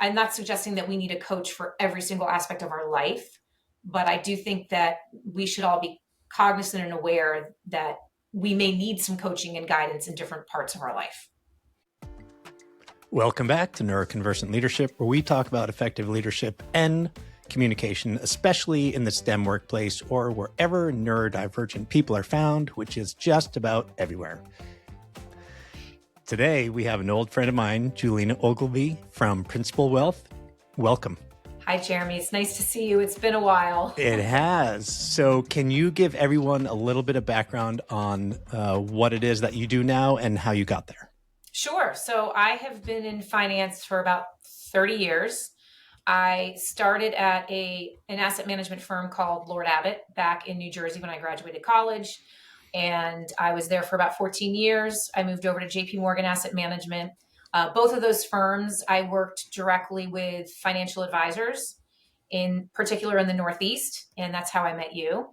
I'm not suggesting that we need a coach for every single aspect of our life, but I do think that we should all be cognizant and aware that we may need some coaching and guidance in different parts of our life. Welcome back to Neuroconversant Leadership, where we talk about effective leadership and communication, especially in the STEM workplace or wherever neurodivergent people are found, which is just about everywhere. Today, we have an old friend of mine, Julina Ogilvie from Principal Wealth. Welcome. Hi, Jeremy. It's nice to see you. It's been a while. It has. So can you give everyone a little bit of background on what it is that you do now and how you got there? Sure. So I have been in finance for about 30 years. I started at an asset management firm called Lord Abbett back in New Jersey when I graduated college. And I was there for about 14 years. I moved over to JP Morgan Asset Management. Both of those firms, I worked directly with financial advisors, in particular in the Northeast. And that's how I met you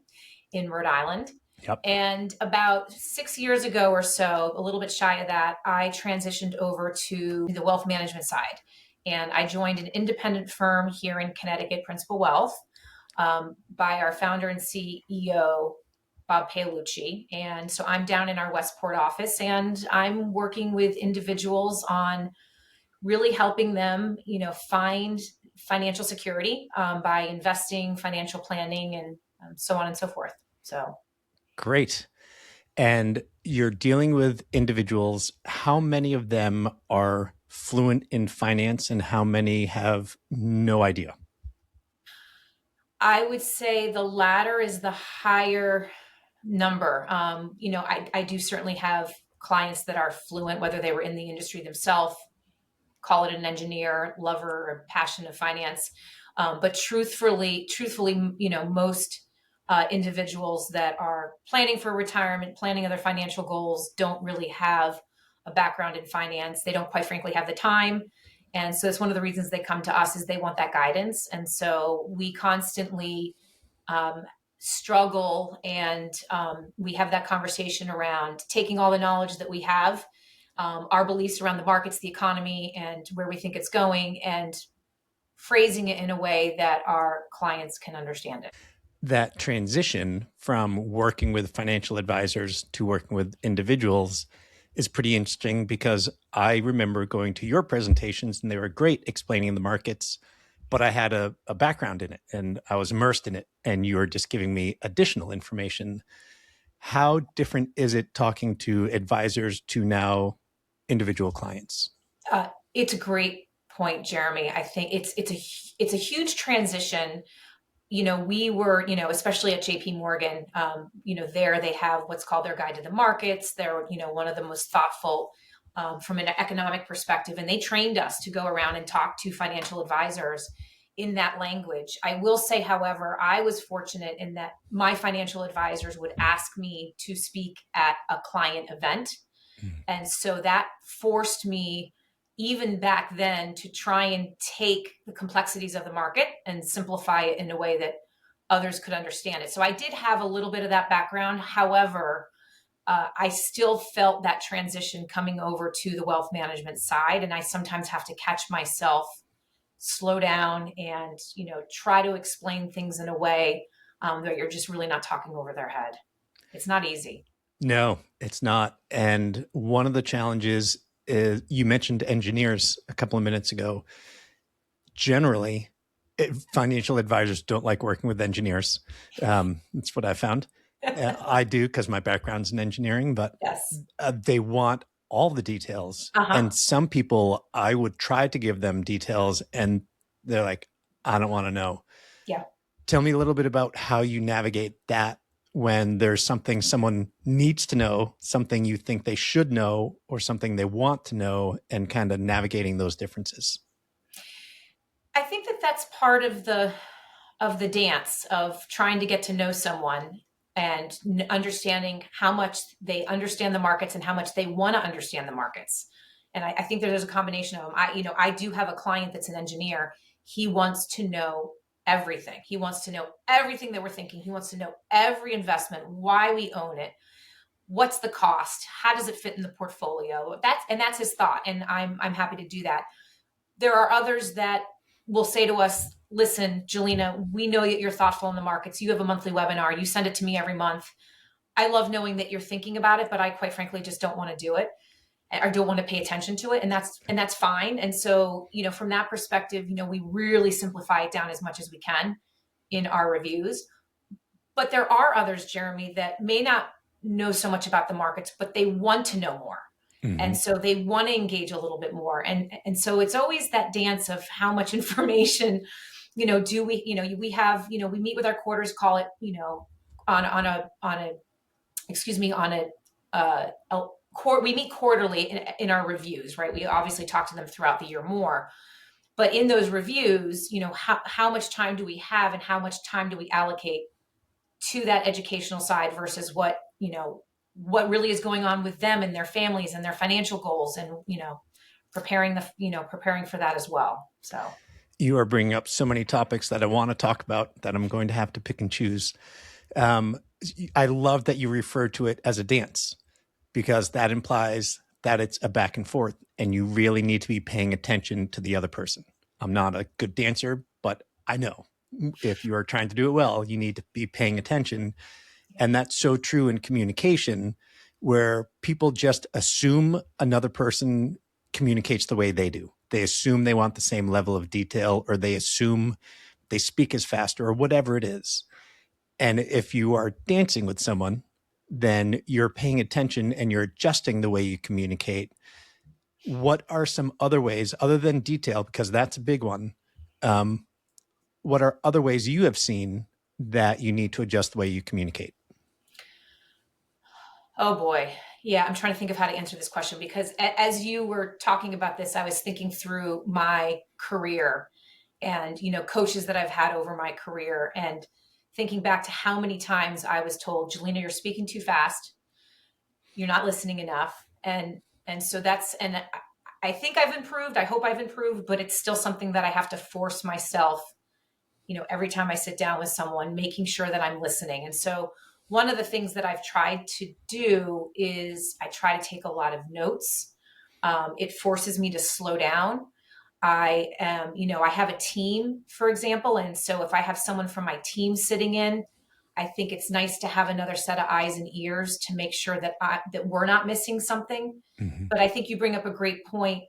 in Rhode Island. Yep. And about 6 years ago or so, a little bit shy of that, I transitioned over to the wealth management side. And I joined an independent firm here in Connecticut, Principal Wealth, by our founder and CEO, Bob Paolucci. And so I'm down in our Westport office, and I'm working with individuals on really helping them, find financial security by investing, financial planning, and so on and so forth. So great. And you're dealing with individuals. How many of them are fluent in finance and how many have no idea? I would say the latter is the higher number. I do certainly have clients that are fluent, whether they were in the industry themselves, call it an engineer, lover, or passion of finance. But truthfully, most individuals that are planning for retirement, planning other financial goals, don't really have a background in finance. They don't, quite frankly, have the time. And so it's one of the reasons they come to us is they want that guidance. And so we constantly struggle, and we have that conversation around taking all the knowledge that we have, our beliefs around the markets, the economy, and where we think it's going, and phrasing it in a way that our clients can understand it. That transition from working with financial advisors to working with individuals is pretty interesting, because I remember going to your presentations and they were great explaining the markets, but I had a background in it and I was immersed in it, and you were just giving me additional information. How different is it talking to advisors to now individual clients? It's a great point, Jeremy. I think it's a huge transition. We were, especially at JP Morgan, there they have what's called their guide to the markets. They're, one of the most thoughtful from an economic perspective. And they trained us to go around and talk to financial advisors in that language. I will say, however, I was fortunate in that my financial advisors would ask me to speak at a client event. Mm-hmm. And so that forced me, even back then, to try and take the complexities of the market and simplify it in a way that others could understand it. So I did have a little bit of that background. However, I still felt that transition coming over to the wealth management side. And I sometimes have to catch myself, slow down, and, try to explain things in a way that you're just really not talking over their head. It's not easy. No, it's not. And one of the challenges is, you mentioned engineers a couple of minutes ago. Generally, financial advisors don't like working with engineers. That's what I found. I do, because my background's in engineering, but yes. They want all the details. Uh-huh. And some people, I would try to give them details and they're like, I don't want to know. Yeah. Tell me a little bit about how you navigate that when there's something someone needs to know, something you think they should know, or something they want to know, and kind of navigating those differences. I think that that's part of the dance of trying to get to know someone and understanding how much they understand the markets and how much they want to understand the markets. And I think there's a combination of them. I do have a client that's an engineer. He wants to know everything. He wants to know everything that we're thinking. He wants to know every investment, why we own it, what's the cost, how does it fit in the portfolio. That's his thought, and I'm happy to do that. There are others that will say to us, listen, Julina, we know that you're thoughtful in the markets. You have a monthly webinar. You send it to me every month. I love knowing that you're thinking about it, but I quite frankly just don't want to do it or don't want to pay attention to it. And that's fine. And so, from that perspective, we really simplify it down as much as we can in our reviews. But there are others, Jeremy, that may not know so much about the markets, but they want to know more. Mm-hmm. And so they want to engage a little bit more. And so it's always that dance of how much information, do we, we have, we meet with our quarters, call it, we meet quarterly in our reviews, right? We obviously talk to them throughout the year more, but in those reviews, how much time do we have and how much time do we allocate to that educational side versus what really is going on with them and their families and their financial goals, and preparing for that as well. So you are bringing up so many topics that I want to talk about that I'm going to have to pick and choose. I love that you refer to it as a dance, because that implies that it's a back and forth and you really need to be paying attention to the other person. I'm not a good dancer, but I know if you are trying to do it well, you need to be paying attention. And that's so true in communication, where people just assume another person communicates the way they do. They assume they want the same level of detail, or they assume they speak as fast, or whatever it is. And if you are dancing with someone, then you're paying attention and you're adjusting the way you communicate. What are some other ways, other than detail, because that's a big one? What are other ways you have seen that you need to adjust the way you communicate? Oh boy. Yeah, I'm trying to think of how to answer this question, because as you were talking about this, I was thinking through my career and, coaches that I've had over my career, and thinking back to how many times I was told, Julina, you're speaking too fast. You're not listening enough. And so and I think I've improved. I hope I've improved, but it's still something that I have to force myself, every time I sit down with someone, making sure that I'm listening. And so one of the things that I've tried to do is I try to take a lot of notes. It forces me to slow down. I have a team, for example. And so if I have someone from my team sitting in, I think it's nice to have another set of eyes and ears to make sure that we're not missing something. Mm-hmm. But I think you bring up a great point.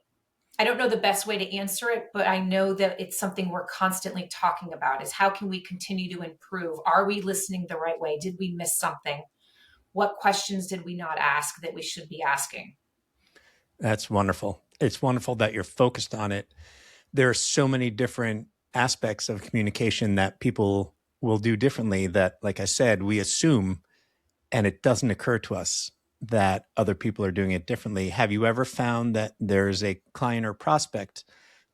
I don't know the best way to answer it, but I know that it's something we're constantly talking about, is how can we continue to improve? Are we listening the right way? Did we miss something? What questions did we not ask that we should be asking? That's wonderful. It's wonderful that you're focused on it. There are so many different aspects of communication that people will do differently that, like I said, we assume, and it doesn't occur to us that other people are doing it differently. Have you ever found that there's a client or prospect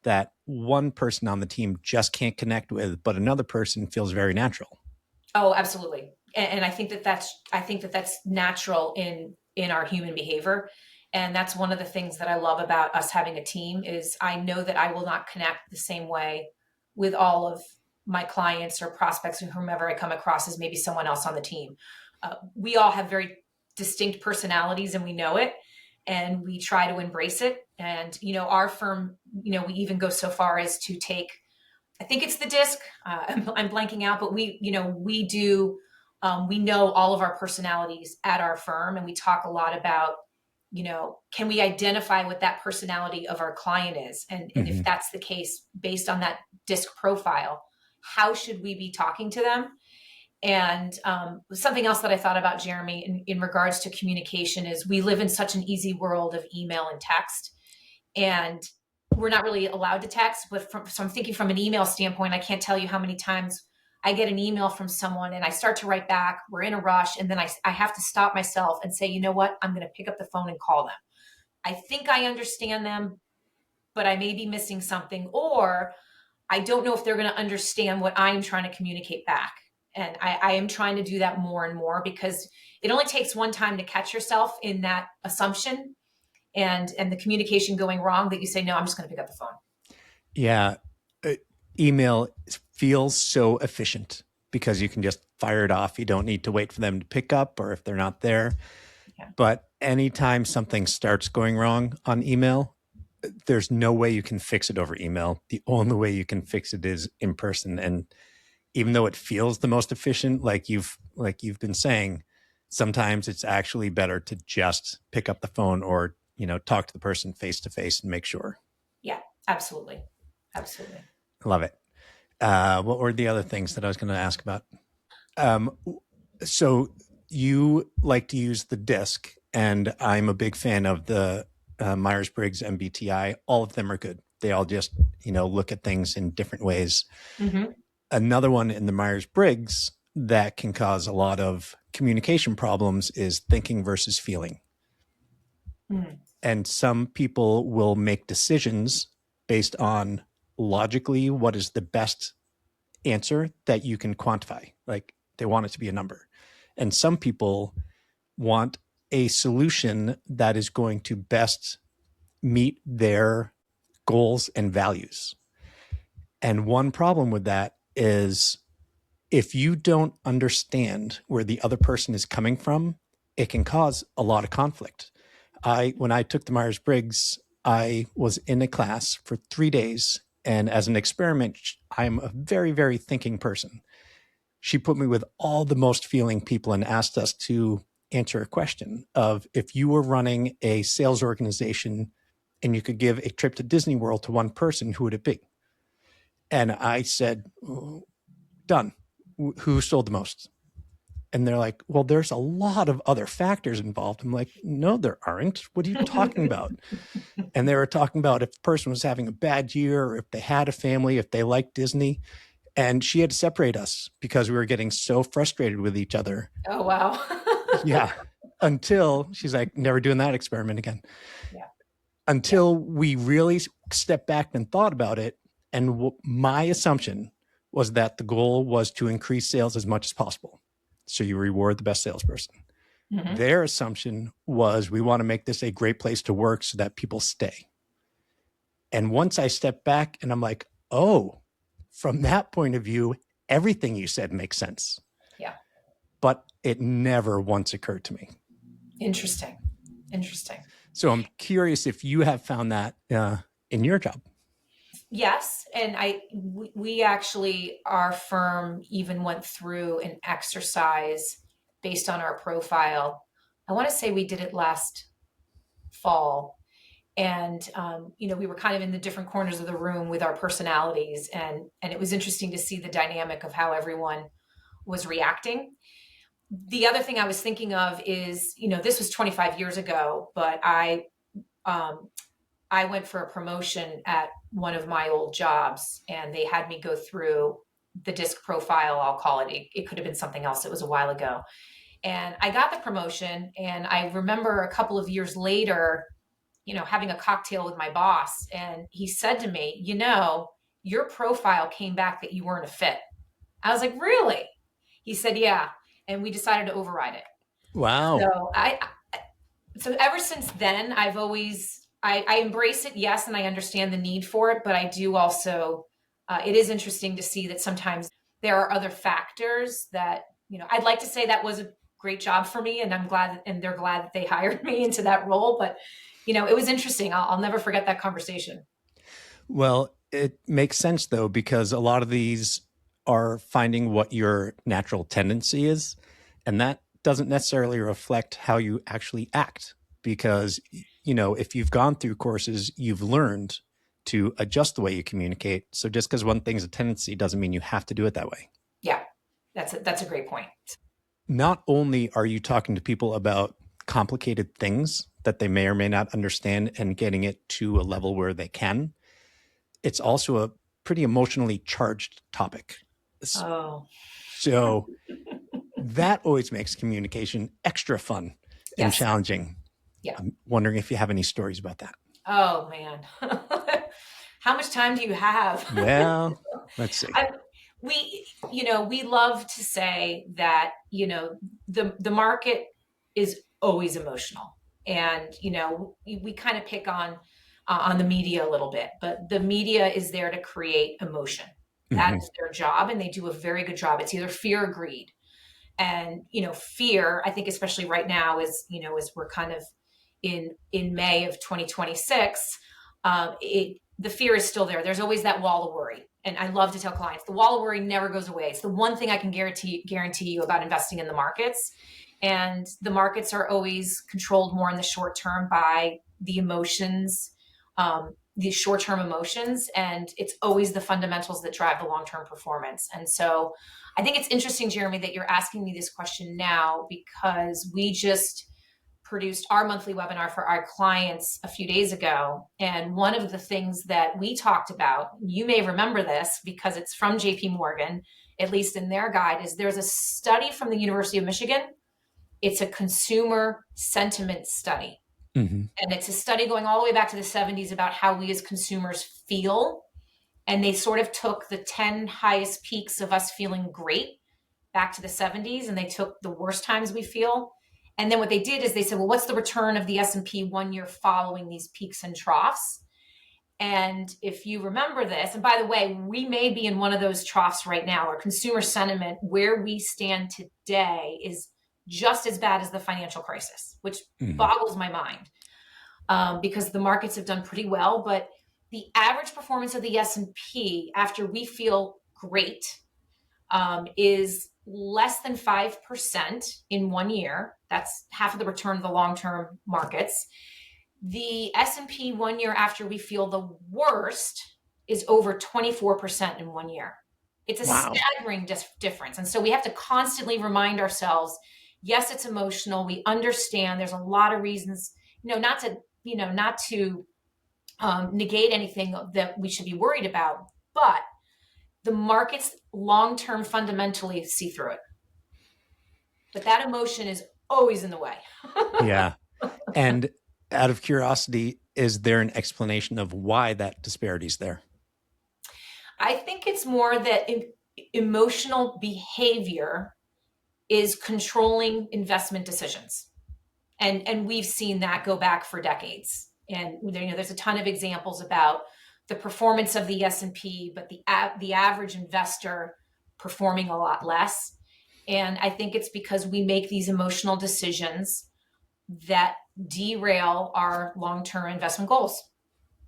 that one person on the team just can't connect with, but another person feels very natural? Oh, absolutely. And I think that's natural in our human behavior. And that's one of the things that I love about us having a team, is I know that I will not connect the same way with all of my clients or prospects or whomever I come across as maybe someone else on the team. We all have very distinct personalities, and we know it, and we try to embrace it. And, our firm, we even go so far as to take, I think it's the DISC. I'm blanking out, but we do, we know all of our personalities at our firm, and we talk a lot about, can we identify what that personality of our client is? And if that's the case, based on that DISC profile, how should we be talking to them? And something else that I thought about, Jeremy, in regards to communication, is we live in such an easy world of email and text, and we're not really allowed to text. But so I'm thinking from an email standpoint, I can't tell you how many times I get an email from someone and I start to write back, we're in a rush, and then I have to stop myself and say, you know what, I'm going to pick up the phone and call them. I think I understand them, but I may be missing something, or I don't know if they're going to understand what I'm trying to communicate back. And I am trying to do that more and more, because it only takes one time to catch yourself in that assumption and the communication going wrong, that you say, no, I'm just going to pick up the phone. Yeah. Email feels so efficient because you can just fire it off. You don't need to wait for them to pick up, or if they're not there. Yeah. But anytime something starts going wrong on email, there's no way you can fix it over email. The only way you can fix it is in person. And even though it feels the most efficient, like you've been saying, sometimes it's actually better to just pick up the phone or, talk to the person face to face and make sure. Yeah, absolutely. Absolutely. Love it. What were the other things that I was going to ask about? So you like to use the disc, and I'm a big fan of the Myers-Briggs MBTI. All of them are good. They all just, look at things in different ways. Mm-hmm. Another one in the Myers-Briggs that can cause a lot of communication problems is thinking versus feeling. Mm. And some people will make decisions based on logically what is the best answer that you can quantify. Like they want it to be a number. And some people want a solution that is going to best meet their goals and values. And one problem with that is if you don't understand where the other person is coming from, it can cause a lot of conflict. When I took the Myers-Briggs, I was in a class for 3 days. And as an experiment, I'm a very, very thinking person. She put me with all the most feeling people and asked us to answer a question of if you were running a sales organization and you could give a trip to Disney World to one person, who would it be? And I said, done. Who sold the most? And they're like, well, there's a lot of other factors involved. I'm like, no, there aren't. What are you talking about? And they were talking about if the person was having a bad year or if they had a family, if they liked Disney. And she had to separate us because we were getting so frustrated with each other. Oh, wow. Yeah. Until she's like, never doing that experiment again. Yeah. Until we really stepped back and thought about it. And my assumption was that the goal was to increase sales as much as possible. So you reward the best salesperson. Mm-hmm. Their assumption was we want to make this a great place to work so that people stay. And once I stepped back and I'm like, oh, from that point of view, everything you said makes sense. Yeah. But it never once occurred to me. Interesting. So I'm curious if you have found that in your job. Yes. And we actually, our firm even went through an exercise based on our profile. I want to say we did it last fall. And, we were kind of in the different corners of the room with our personalities. And it was interesting to see the dynamic of how everyone was reacting. The other thing I was thinking of is, this was 25 years ago, but I went for a promotion at one of my old jobs, and they had me go through the DISC profile, I'll call it. It could have been something else. It was a while ago. And I got the promotion, and I remember a couple of years later, having a cocktail with my boss, and he said to me, your profile came back that you weren't a fit. I was like, really? He said, yeah. And we decided to override it. Wow. So ever since then, I've always, I embrace it. Yes. And I understand the need for it, but I do also, it is interesting to see that sometimes there are other factors that, I'd like to say that was a great job for me, and I'm glad, and they're glad that they hired me into that role. But, it was interesting. I'll never forget that conversation. Well, it makes sense though, because a lot of these are finding what your natural tendency is. And that doesn't necessarily reflect how you actually act, because, if you've gone through courses, you've learned to adjust the way you communicate. So just because one thing's a tendency doesn't mean you have to do it that way. Yeah, that's a great point. Not only are you talking to people about complicated things that they may or may not understand and getting it to a level where they can, it's also a pretty emotionally charged topic. Oh. So that always makes communication extra fun and challenging. Yeah. I'm wondering if you have any stories about that. Oh, man. How much time do you have? Well, let's see. We love to say that, the market is always emotional. And, we kind of pick on the media a little bit, but the media is there to create emotion. That is their job, and they do a very good job. It's either fear or greed. And, fear, I think, especially right now, is, as we're kind of in May of 2026, the fear is still there. There's always that wall of worry. And I love to tell clients, the wall of worry never goes away. It's the one thing I can guarantee you about investing in the markets. And the markets are always controlled more in the short term by the emotions, these short-term emotions, and it's always the fundamentals that drive the long-term performance. And so I think it's interesting, Jeremy, that you're asking me this question now, because we just produced our monthly webinar for our clients a few days ago. And one of the things that we talked about, you may remember this because it's from JP Morgan, at least in their guide, is there's a study from the University of Michigan. It's a consumer sentiment study. Mm-hmm. And it's a study going all the way back to the 70s about how we as consumers feel. And they sort of took the 10 highest peaks of us feeling great back to the 70s, and they took the worst times we feel. And then what they did is they said, well, what's the return of the S&P 1 year following these peaks and troughs? And if you remember this, and by the way, we may be in one of those troughs right now. Our consumer sentiment, where we stand today, is just as bad as the financial crisis, which boggles my mind, because the markets have done pretty well. But the average performance of the S&P after we feel great is less than 5% in 1 year. That's half of the return of the long-term markets. The S&P 1 year after we feel the worst is over 24% in 1 year. It's a staggering difference. And so we have to constantly remind ourselves, yes, it's emotional. We understand there's a lot of reasons, not to negate anything that we should be worried about, but the markets long-term fundamentally see through it. But that emotion is always in the way. Yeah. And out of curiosity, is there an explanation of why that disparity is there? I think it's more that emotional behavior is controlling investment decisions. And we've seen that go back for decades. And there's a ton of examples about the performance of the S&P, but the average investor performing a lot less. And I think it's because we make these emotional decisions that derail our long-term investment goals.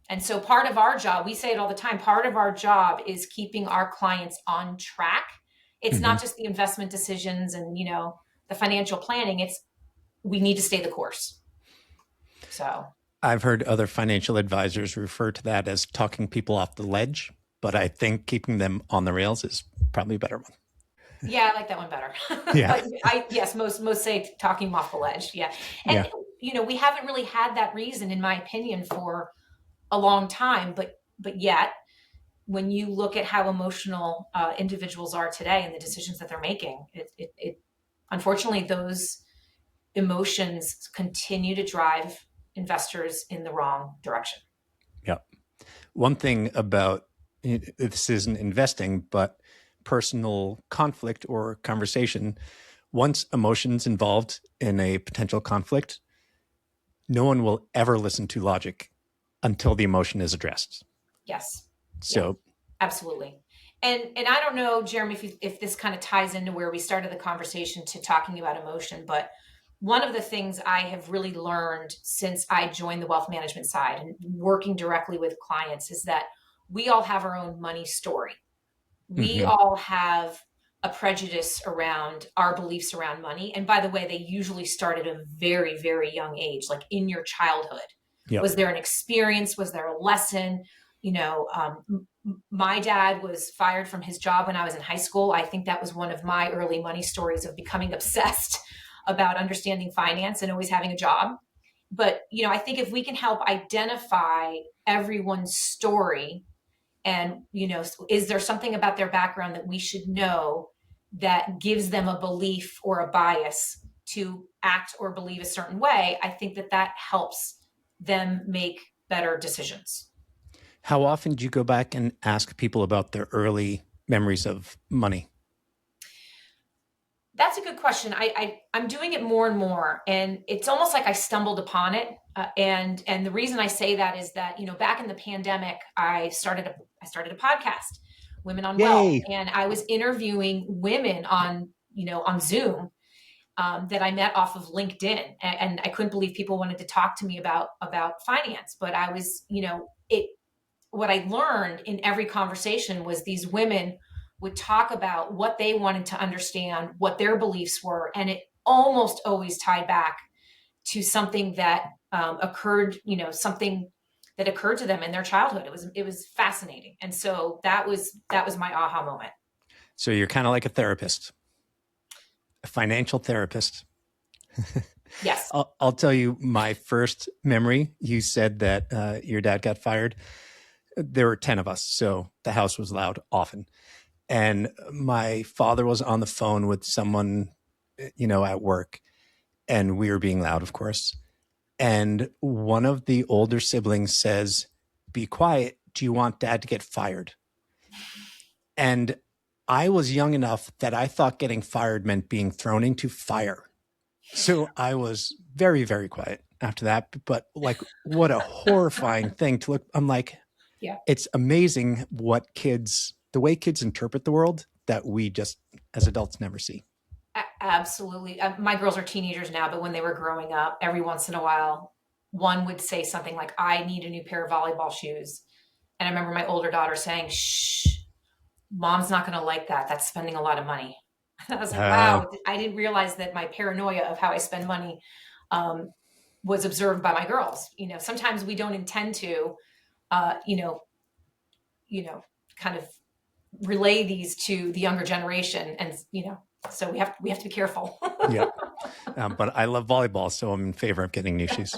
And so part of our job, we say it all the time, part of our job is keeping our clients on track. It's not just the investment decisions and, the financial planning. We need to stay the course. So I've heard other financial advisors refer to that as talking people off the ledge, but I think keeping them on the rails is probably a better one. Yeah, I like that one better. Yeah. Yes, most say talking them off the ledge. Yeah. And, we haven't really had that reason, in my opinion, for a long time, but yet when you look at how emotional individuals are today and the decisions that they're making, it unfortunately, those emotions continue to drive investors in the wrong direction. Yeah. One thing about, this isn't investing, but personal conflict or conversation, once emotions involved in a potential conflict, no one will ever listen to logic until the emotion is addressed. Yes. So absolutely. And I don't know, Jeremy, if this kind of ties into where we started the conversation to talking about emotion, but one of the things I have really learned since I joined the wealth management side and working directly with clients is that we all have our own money story. We all have a prejudice around our beliefs around money. And by the way, they usually start at a very, very young age, like in your childhood. Yep. Was there an experience? Was there a lesson? My dad was fired from his job when I was in high school. I think that was one of my early money stories of becoming obsessed about understanding finance and always having a job. But, I think if we can help identify everyone's story and, is there something about their background that we should know that gives them a belief or a bias to act or believe a certain way, I think that helps them make better decisions. How often do you go back and ask people about their early memories of money? That's a good question. I'm doing it more and more, and it's almost like I stumbled upon it. And the reason I say that is that, back in the pandemic, I started a podcast, Women on Wealth, and I was interviewing women on Zoom that I met off of LinkedIn, and I couldn't believe people wanted to talk to me about finance. But I was, it what I learned in every conversation was these women would talk about what they wanted to understand, what their beliefs were, and it almost always tied back to something that occurred, something that occurred to them in their childhood. It was fascinating, and so that was my aha moment. So you're kind of like a therapist, a financial therapist. Yes. I'll tell you my first memory. You said that your dad got fired. There were 10 of us, so the house was loud often. And my father was on the phone with someone, at work, and we were being loud, of course. And one of the older siblings says, "Be quiet. Do you want dad to get fired?" And I was young enough that I thought getting fired meant being thrown into fire. So I was very, very quiet after that. But like, what a horrifying thing to look. I'm like, Yeah. it's amazing the way kids interpret the world that we just as adults never see. Absolutely. My girls are teenagers now, but when they were growing up, every once in a while, one would say something like, I need a new pair of volleyball shoes. And I remember my older daughter saying, shh, mom's not going to like that. That's spending a lot of money. And I was like, Uh, wow, I didn't realize that my paranoia of how I spend money um, was observed by my girls. Sometimes we don't intend to, uh, you know, kind of relay these to the younger generation. And, so we have to be careful. yeah. But I love volleyball, so I'm in favor of getting new shoes.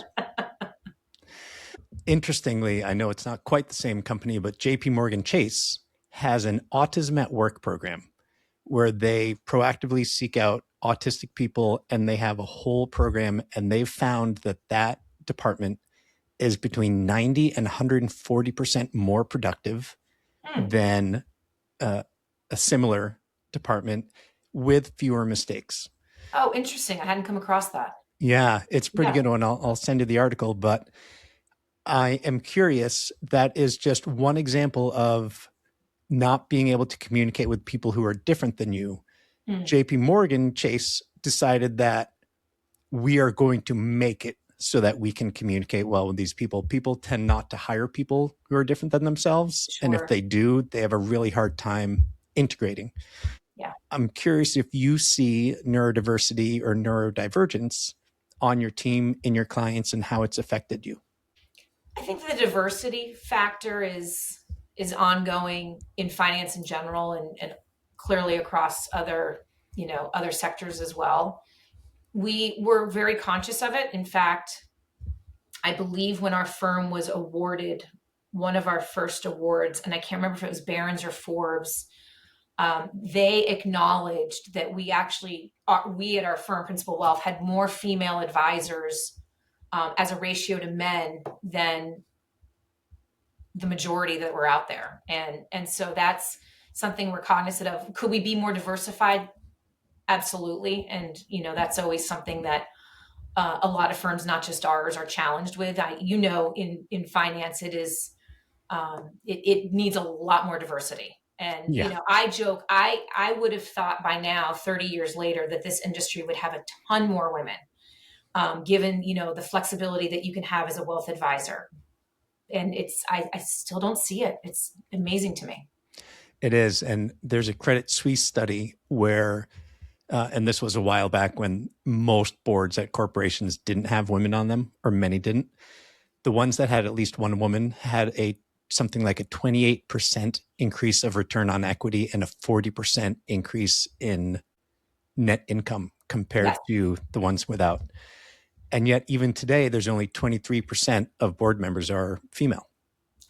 Interestingly, I know it's not quite the same company, but JP Morgan Chase has an autism at work program where they proactively seek out autistic people, and they have a whole program, and they've found that department is between 90 and 140% more productive than a similar department with fewer mistakes. Oh, interesting. I hadn't come across that. Yeah, it's a pretty Yeah. good one. I'll send you the article, but I am curious. That is just one example of not being able to communicate with people who are different than you. JP Morgan Chase decided that we are going to make it so that we can communicate well with these people. People tend not to hire people who are different than themselves. Sure. And if they do, they have a really hard time integrating. Yeah. I'm curious if you see neurodiversity or neurodivergence on your team, in your clients, and how it's affected you. I think the diversity factor is ongoing in finance in general, and clearly across other sectors as well. We were very conscious of it. In fact, I believe when our firm was awarded one of our first awards, and I can't remember if it was Barron's or Forbes, they acknowledged that we at our firm, Principal Wealth, had more female advisors as a ratio to men than the majority that were out there. And so that's something we're cognizant of. Could we be more diversified? Absolutely. And, that's always something that a lot of firms, not just ours, are challenged with. In finance, it needs a lot more diversity. And, Yeah. I joke, I would have thought by now, 30 years later, that this industry would have a ton more women, given, the flexibility that you can have as a wealth advisor. And I still don't see it. It's amazing to me. It is. And there's a Credit Suisse study where, and this was a while back when most boards at corporations didn't have women on them, or many didn't. The ones that had at least one woman had something like a 28% increase of return on equity and a 40% increase in net income compared Yes. to the ones without. And yet, even today, there's only 23% of board members are female.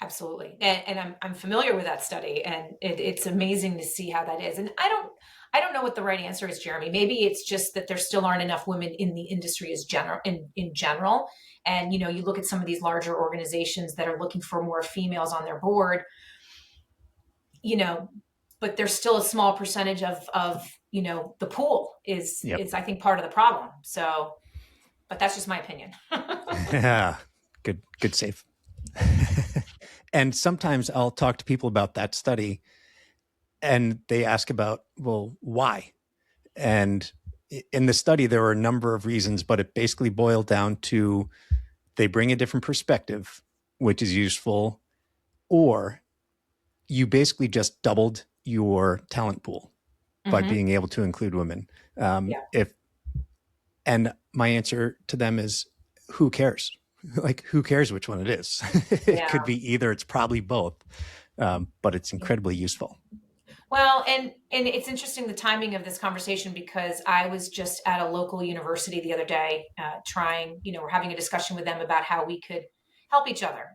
Absolutely. And I'm familiar with that study, and it's amazing to see how that is. And I don't know what the right answer is, Jeremy. Maybe it's just that there still aren't enough women in the industry in general. And, you look at some of these larger organizations that are looking for more females on their board, but there's still a small percentage of the pool is I think part of the problem. So, but that's just my opinion. Yeah, good save. And sometimes I'll talk to people about that study, and they ask about, well, why? And in the study, there were a number of reasons, but it basically boiled down to they bring a different perspective, which is useful. or you basically just doubled your talent pool by being able to include women. Yeah. If And my answer to them is, who cares? Like, who cares which one it is? It Yeah. could be either, it's probably both, but it's incredibly useful. Well, and it's interesting the timing of this conversation because I was just at a local university the other day, trying, we're having a discussion with them about how we could help each other.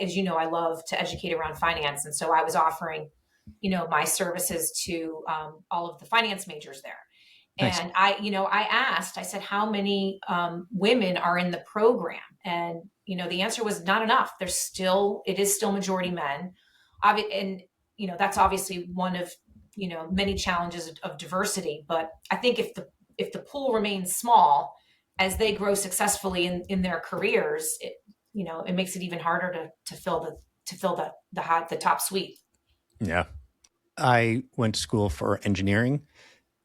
As you know, I love to educate around finance, and so I was offering, my services to all of the finance majors there. Nice. And I asked, I said, how many women are in the program? And, the answer was not enough. It is still majority men. And, that's obviously one of, many challenges of diversity. But I think if the pool remains small, as they grow successfully in their careers, it makes it even harder to fill the top suite. Yeah. I went to school for engineering,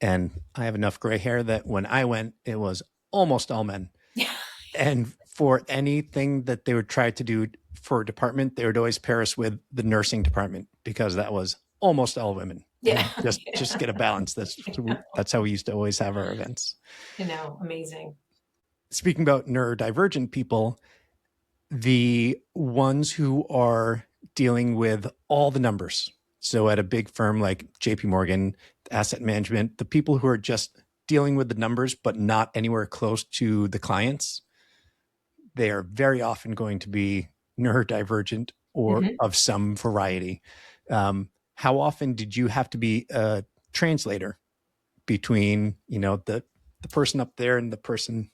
and I have enough gray hair that when I went, it was almost all men. Yeah. And for anything that they would try to do for a department, they would always pair us with the nursing department because that was almost all women. Yeah. Just to get a balance. That's how we used to always have our events. Amazing. Speaking about neurodivergent people, the ones who are dealing with all the numbers. So at a big firm like JP Morgan, asset management, the people who are just dealing with the numbers, but not anywhere close to the clients, they are very often going to be neurodivergent or of some variety. How often did you have to be a translator between, the person up there and the person?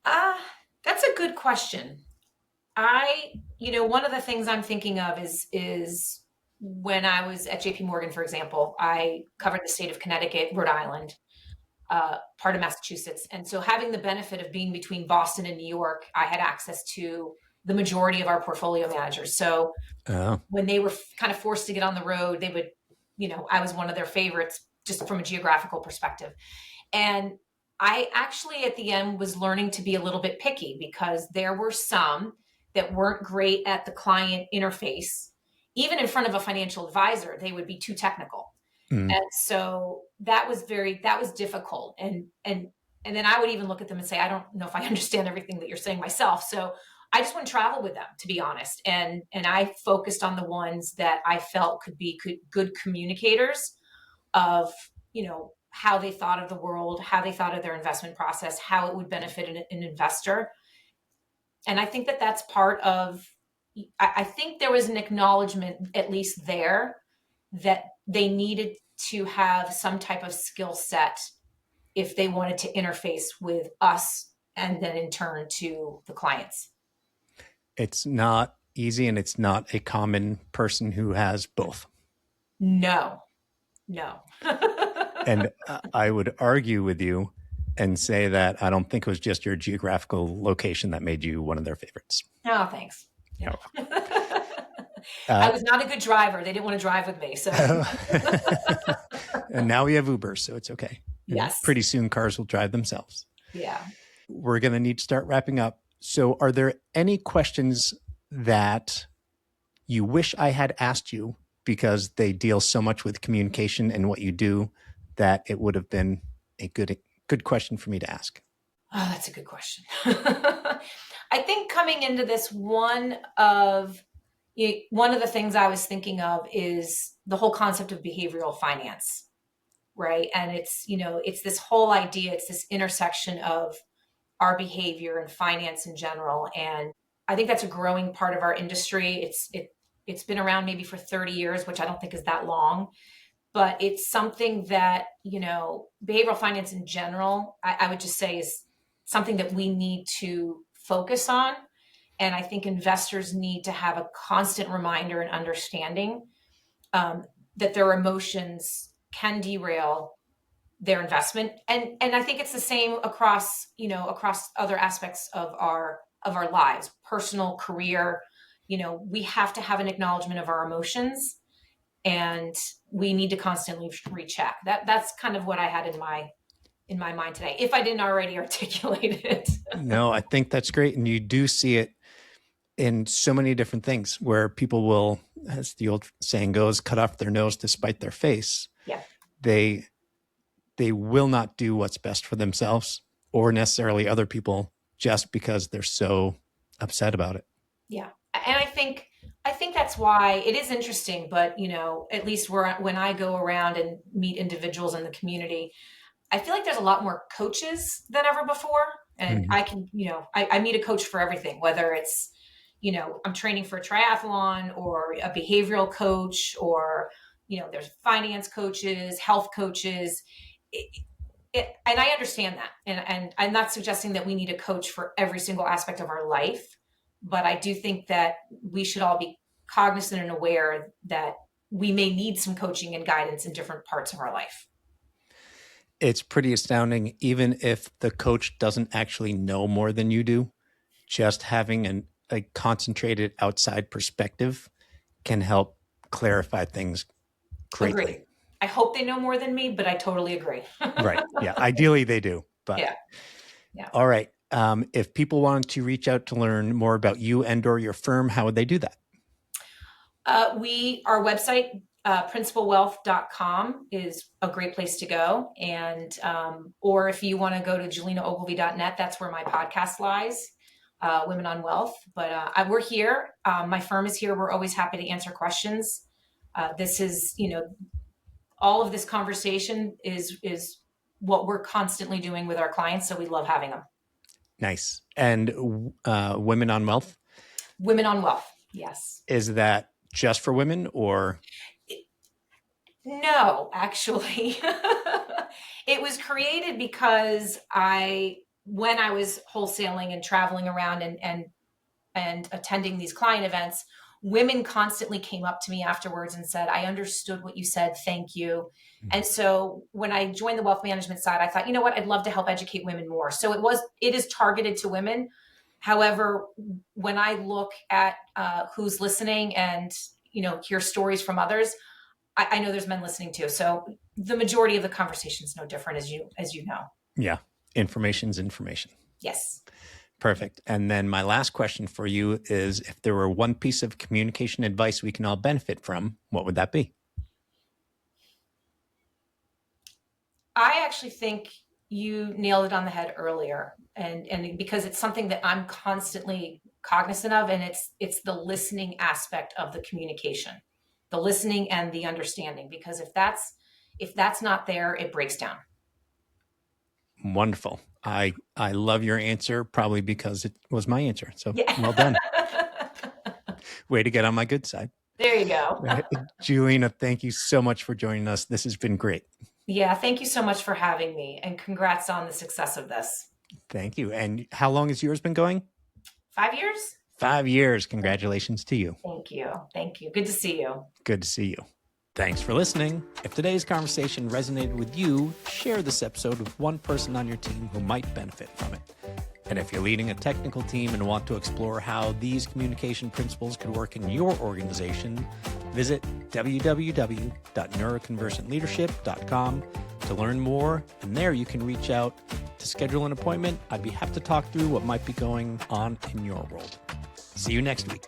That's a good question. One of the things I'm thinking of is when I was at JP Morgan, for example, I covered the state of Connecticut, Rhode Island, part of Massachusetts. And so having the benefit of being between Boston and New York, I had access to the majority of our portfolio managers. So when they were kind of forced to get on the road, they would, I was one of their favorites just from a geographical perspective. And I actually at the end was learning to be a little bit picky because there were some that weren't great at the client interface. Even in front of a financial advisor, they would be too technical. And so that was difficult. And then I would even look at them and say, I don't know if I understand everything that you're saying myself. So I just wouldn't travel with them, to be honest. And I focused on the ones that I felt could be good communicators of, how they thought of the world, how they thought of their investment process, how it would benefit an investor. And I think that that's part of, I think there was an acknowledgement, at least there, that they needed to have some type of skill set if they wanted to interface with us and then in turn to the clients. It's not easy, and it's not a common person who has both. No. And I would argue with you and say that I don't think it was just your geographical location that made you one of their favorites. Oh, thanks. Yeah. I was not a good driver. They didn't want to drive with me. So, and now we have Uber, so it's okay. Yes. And pretty soon cars will drive themselves. Yeah. We're going to need to start wrapping up. So are there any questions that you wish I had asked you because they deal so much with communication and what you do that it would have been a good question for me to ask? Oh, that's a good question. I think coming into this, one of the things I was thinking of is the whole concept of behavioral finance, right? And it's this whole idea, it's this intersection of our behavior and finance in general. And I think that's a growing part of our industry. It's been around maybe for 30 years, which I don't think is that long, but it's something that, behavioral finance in general, I would just say is something that we need to focus on. And I think investors need to have a constant reminder and understanding that their emotions can derail their investment. And I think it's the same across other aspects of our lives, personal, career. We have to have an acknowledgement of our emotions, and we need to constantly recheck. That's kind of what I had in my mind today, if I didn't already articulate it. No, I think that's great. And you do see it in so many different things where people will, as the old saying goes, cut off their nose to spite their face. Yeah. They will not do what's best for themselves or necessarily other people just because they're so upset about it. Yeah. And I think that's why it is interesting, but at least when I go around and meet individuals in the community, I feel like there's a lot more coaches than ever before. And I can, I meet a coach for everything, whether it's, I'm training for a triathlon or a behavioral coach, or, there's finance coaches, health coaches. And I understand that. And I'm not suggesting that we need a coach for every single aspect of our life, but I do think that we should all be cognizant and aware that we may need some coaching and guidance in different parts of our life. It's pretty astounding, even if the coach doesn't actually know more than you do, just having a concentrated outside perspective can help clarify things greatly. Agreed. I hope they know more than me, but I totally agree. Right. Yeah. Ideally they do, but yeah. All right. If people wanted to reach out to learn more about you and or your firm, how would they do that? Our website, principalwealth.com is a great place to go. And, or if you want to go to julinaogilvie.net, that's where my podcast lies, Women on Wealth. But we're here. My firm is here. We're always happy to answer questions. This is, all of this conversation is what we're constantly doing with our clients. So we love having them. Nice. And Women on Wealth? Women on Wealth. Yes. Is that just for women or? No, actually. It was created because when I was wholesaling and traveling around and attending these client events, women constantly came up to me afterwards and said, I understood what you said. Thank you. Mm-hmm. And so when I joined the wealth management side, I thought, you know what, I'd love to help educate women more. So it is targeted to women. However, when I look at who's listening and, hear stories from others, I know there's men listening too. So the majority of the conversation is no different, as you know. Yeah. Information's information. Yes. Perfect. And then my last question for you is, if there were one piece of communication advice we can all benefit from, what would that be? I actually think you nailed it on the head earlier. And because it's something that I'm constantly cognizant of, and it's the listening aspect of the communication, the listening and the understanding, because if that's not there, it breaks down. Wonderful. I love your answer, probably because it was my answer. So yeah. Well done. Way to get on my good side. There you go. Julina, thank you so much for joining us. This has been great. Yeah, thank you so much for having me, and congrats on the success of this. Thank you. And how long has yours been going? 5 years. 5 years. Congratulations to you. Thank you. Thank you. Good to see you. Good to see you. Thanks for listening. If today's conversation resonated with you, share this episode with one person on your team who might benefit from it. And if you're leading a technical team and want to explore how these communication principles could work in your organization, visit www.neuroconversantleadership.com to learn more. And there you can reach out to schedule an appointment. I'd be happy to talk through what might be going on in your world. See you next week.